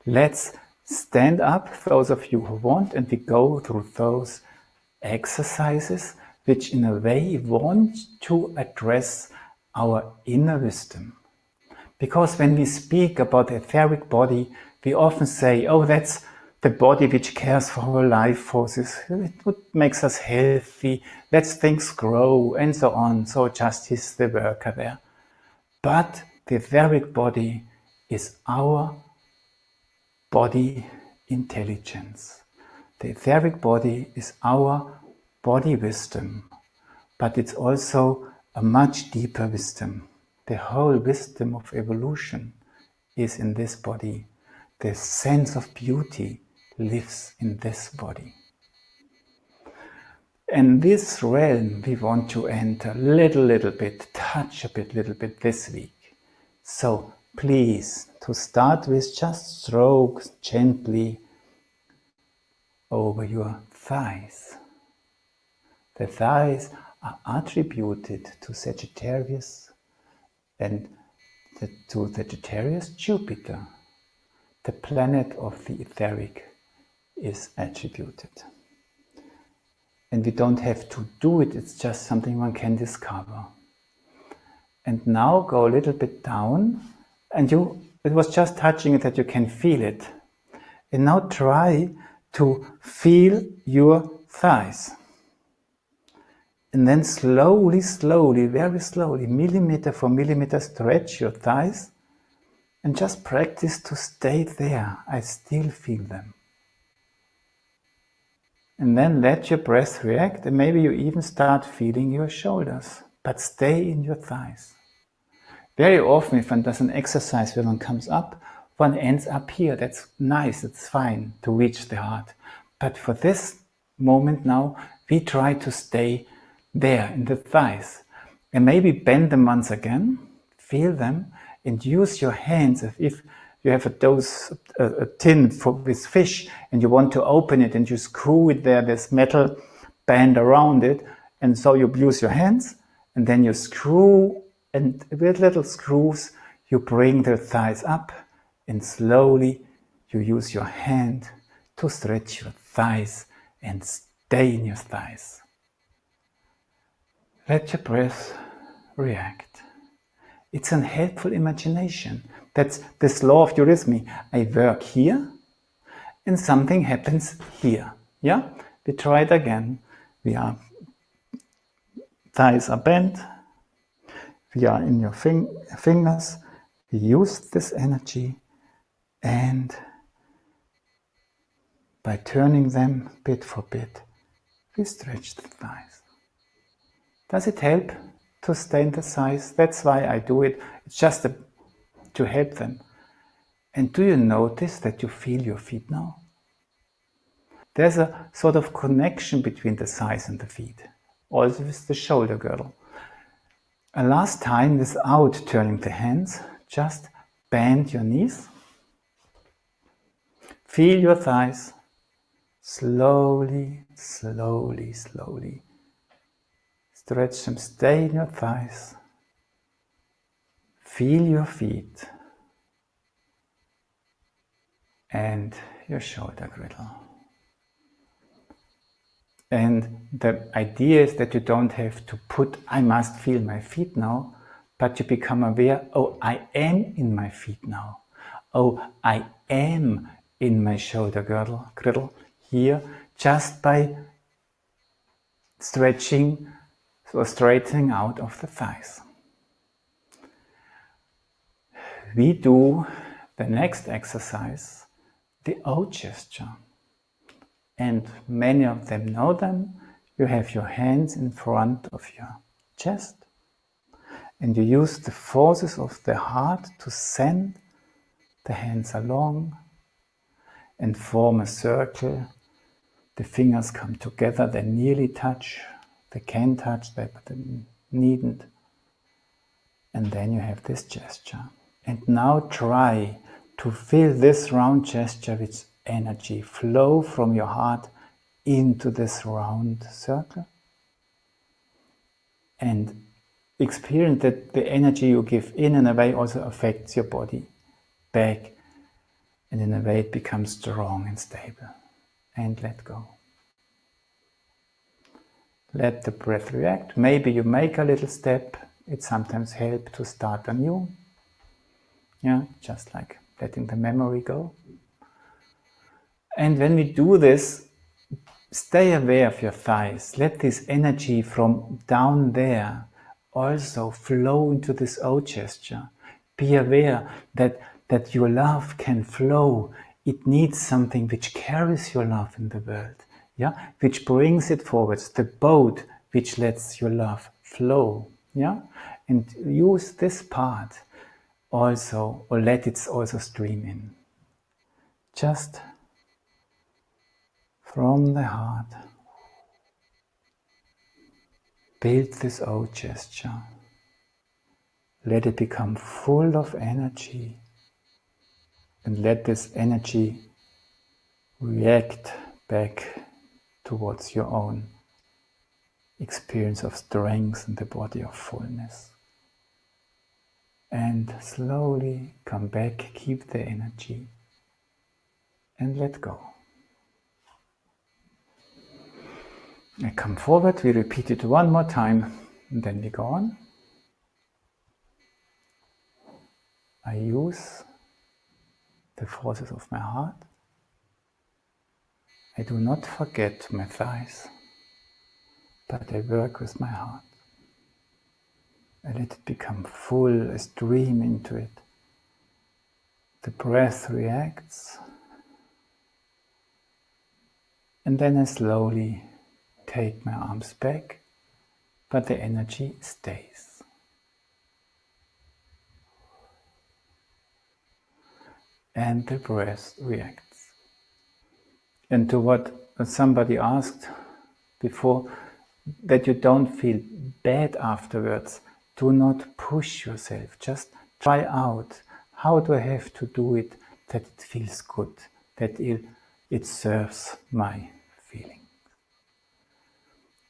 Let's stand up, those of you who want, and we go through those exercises which in a way want to address our inner wisdom. Because when we speak about the etheric body, we often say, oh, that's the body which cares for our life forces. It makes us healthy, lets things grow, and so on. So justice the worker there. But the etheric body is our body intelligence. The etheric body is our body wisdom, but it's also a much deeper wisdom. The whole wisdom of evolution is in this body. The sense of beauty lives in this body. And this realm we want to enter little bit, touch a little bit this week. So please, to start with, just stroke gently over your thighs. The thighs are attributed to Sagittarius and to Sagittarius Jupiter. The planet of the etheric is attributed. And we don't have to do it, it's just something one can discover. And now go a little bit down, and it was just touching it that you can feel it. And now try to feel your thighs. And then slowly, very slowly, millimeter for millimeter, stretch your thighs and just practice to stay there. I still feel them. And then let your breath react, and maybe you even start feeling your shoulders, but stay in your thighs. Very often if one does an exercise where one comes up, one ends up here. That's nice, it's fine to reach the heart. But for this moment now, we try to stay there in the thighs. And maybe bend them once again, feel them, and use your hands. If you have a tin with fish and you want to open it and you screw it there, this metal band around it, and so you use your hands and then you screw, and with little screws you bring the thighs up, and slowly you use your hand to stretch your thighs and stay in your thighs. Let your breath react. It's a helpful imagination. That's this law of eurythmy. I work here and something happens here. Yeah? We try it again. Thighs are bent. We are in your fingers. We use this energy, and by turning them bit for bit, we stretch the thighs. Does it help to stay in the thighs? That's why I do it. It's just to help them. And do you notice that you feel your feet now? There's a sort of connection between the thighs and the feet, also with the shoulder girdle. And last time, without turning the hands, just bend your knees. Feel your thighs. Slowly, slowly, slowly. Stretch them, stay in your thighs. Feel your feet and your shoulder girdle. And the idea is that you don't have to put, I must feel my feet now, but you become aware, oh, I am in my feet now. Oh, I am in my shoulder girdle here, just by stretching or straightening out of the thighs. We do the next exercise, the O gesture. And many of them know them. You have your hands in front of your chest, and you use the forces of the heart to send the hands along and form a circle. The fingers come together, they nearly touch, they can touch, but they needn't. And then you have this gesture. And now try to fill this round gesture with energy, flow from your heart into this round circle, and experience that the energy you give in a way also affects your body back And in a way it becomes strong and stable. And let go. Let the breath react. Maybe you make a little step. It sometimes helps to start anew. Yeah, just like letting the memory go. And when we do this, stay aware of your thighs. Let this energy from down there also flow into this O gesture. Be aware that your love can flow. It needs something which carries your love in the world, yeah, which brings it forwards. The boat which lets your love flow, yeah, and use this part also, or let it also stream in. Just from the heart, build this O gesture. Let it become full of energy, and let this energy react back towards your own experience of strength and the body of fullness. And slowly come back, keep the energy, and let go. And come forward, we repeat it one more time, and then we go on. I use the forces of my heart. I do not forget my thighs, but I work with my heart. I let it become full, I stream into it. The breath reacts, and then I slowly take my arms back, but the energy stays. And the breath reacts. And to what somebody asked before, that you don't feel bad afterwards, do not push yourself, just try out. How do I have to do it that it feels good, that it serves my feeling?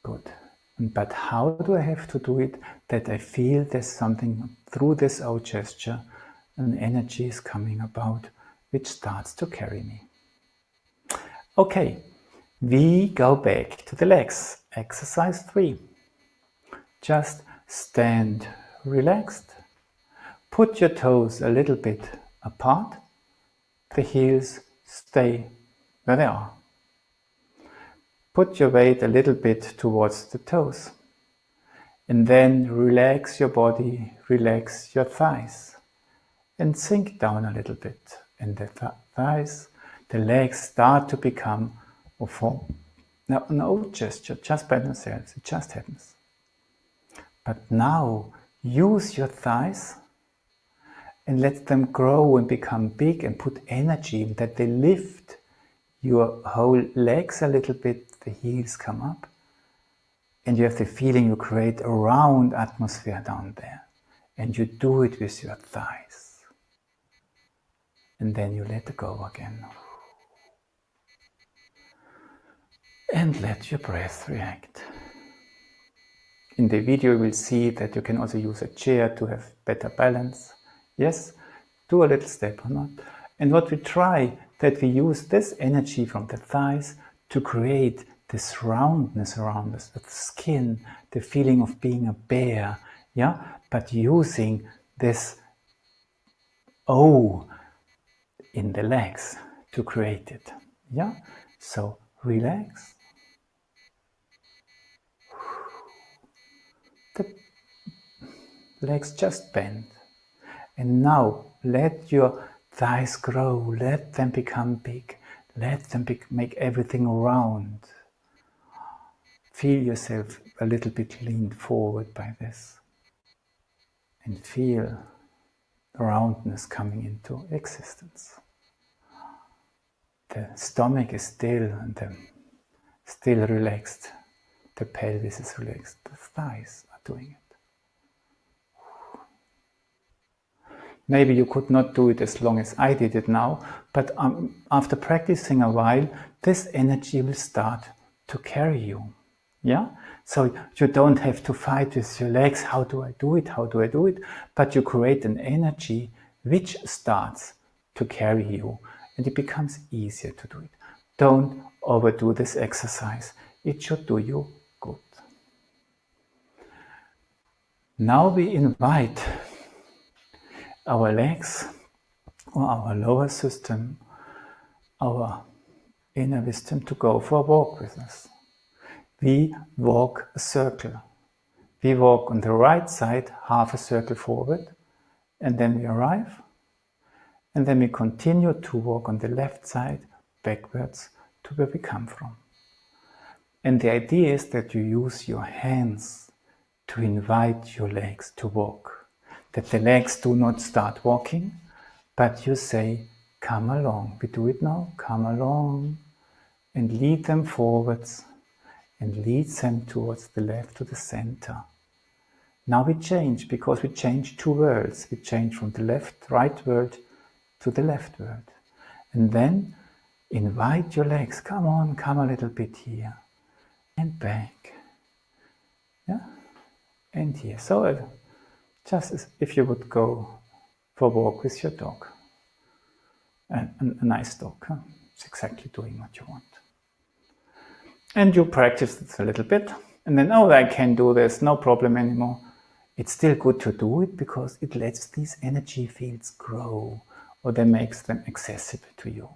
Good. But how do I have to do it that I feel there's something through this O gesture, an energy is coming about which starts to carry me? Okay, we go back to the legs. Exercise 3. Just stand relaxed. Put your toes a little bit apart. The heels stay where they are. Put your weight a little bit towards the toes. And then relax your body, relax your thighs. And sink down a little bit. And the thighs, the legs start to become or form an O gesture just by themselves. It just happens. But now use your thighs and let them grow and become big and put energy in that they lift your whole legs a little bit, the heels come up, and you have the feeling you create a round atmosphere down there. And you do it with your thighs. And then you let go again. And let your breath react. In the video you will see that you can also use a chair to have better balance. Yes, do a little step or not. And what we try, that we use this energy from the thighs to create this roundness around us, the skin, the feeling of being a bear, yeah? But using this O in the legs to create it, yeah? So relax. The legs just bend. And now let your thighs grow, let them become big, let them make everything round. Feel yourself a little bit leaned forward by this. And feel the roundness coming into existence. The stomach is still and still relaxed. The pelvis is relaxed. The thighs are doing it. Maybe you could not do it as long as I did it now, but after practicing a while, this energy will start to carry you. Yeah? So you don't have to fight with your legs, how do I do it, how do I do it? But you create an energy which starts to carry you. and it becomes easier to do it. Don't overdo this exercise. It should do you good. Now we invite our legs or our lower system, our inner wisdom to go for a walk with us. We walk a circle. We walk on the right side, half a circle forward, and then we arrive. And then we continue to walk on the left side, backwards to where we come from. And the idea is that you use your hands to invite your legs to walk. That the legs do not start walking, but you say, come along. We do it now, come along, and lead them forwards, and lead them towards the left to the center. Now we change, because we change two worlds. We change from the right world to the left world. And then invite your legs, come on, come a little bit here, and back. Yeah? And here. So just as if you would go for a walk with your dog. A nice dog. Huh? It's exactly doing what you want. And you practice it a little bit, and then, oh, I can do this, no problem anymore. It's still good to do it because it lets these energy fields grow, or that makes them accessible to you.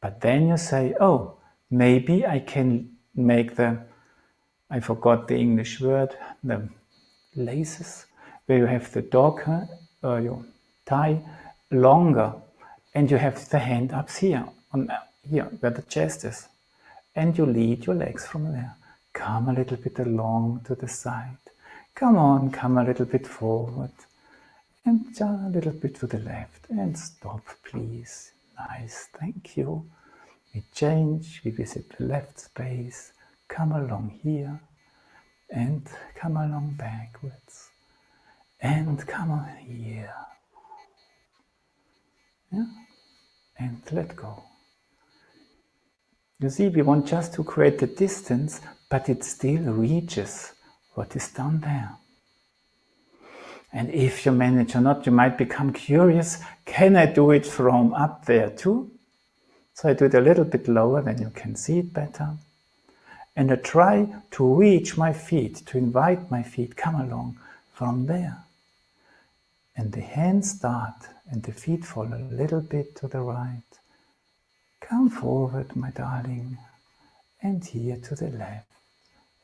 But then you say, oh, maybe I can make I forgot the English word, the laces, where you have the dog or your thigh longer, and you have the hand up here, here where the chest is. And you lead your legs from there. Come a little bit along to the side. Come on, come a little bit forward. And just a little bit to the left. And stop, please. Nice, thank you. We change, we visit the left space. Come along here. And come along backwards. And come on here. Yeah? And let go. You see, we want just to create the distance, but it still reaches what is down there. And if you manage or not, you might become curious, can I do it from up there too? So I do it a little bit lower, then you can see it better. And I try to reach my feet, to invite my feet, come along from there. And the hands start, and the feet fall a little bit to the right. Come forward, my darling, and here to the left.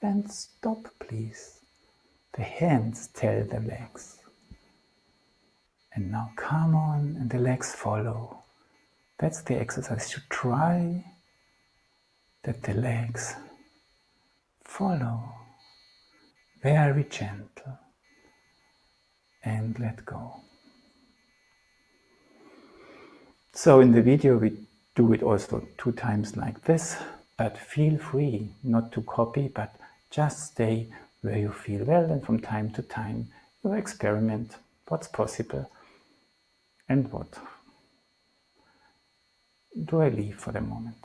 And stop, please. The hands tell the legs. And now come on, and the legs follow. That's the exercise. You try that the legs follow. Very gentle. And let go. So in the video we do it also 2 times like this, but feel free not to copy, but just stay where you feel well, and from time to time you experiment what's possible and what do I leave for the moment.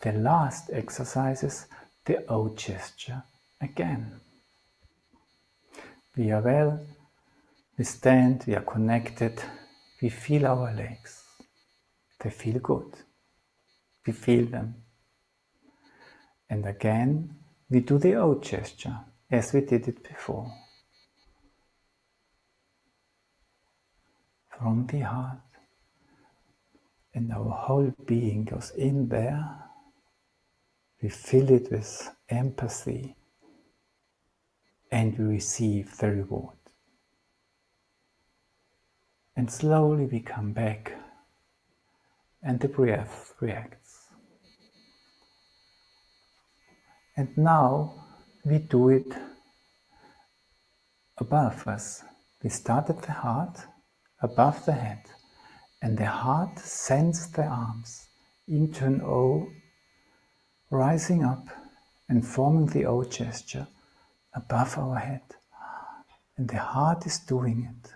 The last exercise is the O gesture again. We are well, we stand, we are connected, we feel our legs. They feel good. We feel them. And again, we do the O gesture as we did it before. From the heart. And our whole being goes in there. We fill it with empathy. And we receive the reward. And slowly we come back. And the breath reacts. And now we do it above us. We start at the heart, above the head, and the heart sends the arms into an O, rising up and forming the O gesture above our head. And the heart is doing it.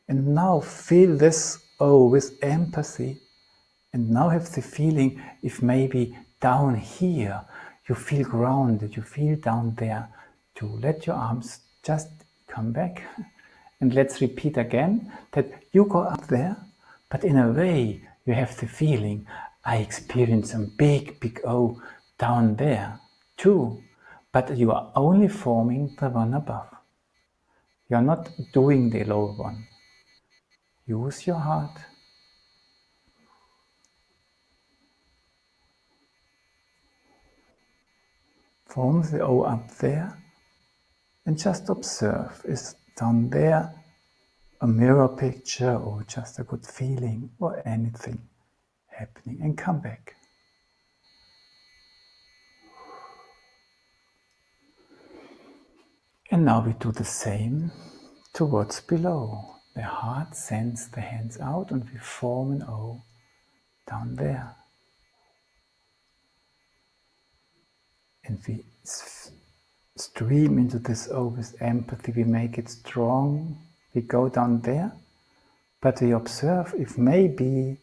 And now feel this O with empathy, and now have the feeling if maybe down here you feel grounded, you feel down there, to let your arms just come back. And let's repeat again that you go up there, But in a way, you have the feeling, I experience a big, big O down there too. But you are only forming the one above. You are not doing the lower one. Use your heart. Form the O up there and just observe. Is down there a mirror picture or just a good feeling or anything happening? And come back. And now we do the same towards below. The heart sends the hands out and we form an O down there. And we stream into this O with empathy. We make it strong. We go down there, but we observe if maybe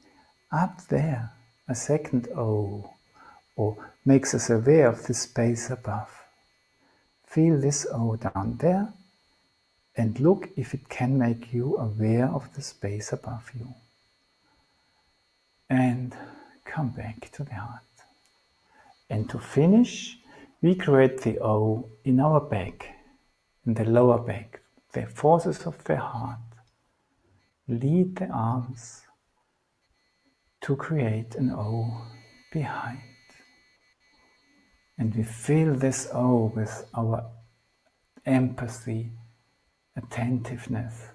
up there a second O or makes us aware of the space above. Feel this O down there and look if it can make you aware of the space above you. And come back to the heart. And to finish, we create the O in our back, in the lower back. The forces of the heart lead the arms to create an O behind. And we fill this O with our empathy, attentiveness.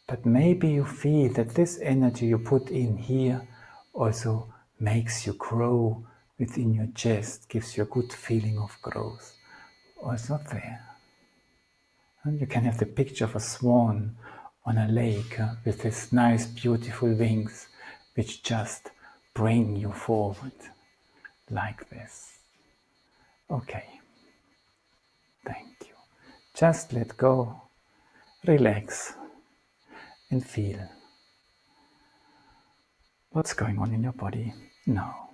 But maybe you feel that this energy you put in here also makes you grow within your chest, gives you a good feeling of growth. Also there. And you can have the picture of a swan on a lake with his nice, beautiful wings, which just bring you forward like this. Okay. Thank you. Just let go, relax, and feel what's going on in your body now.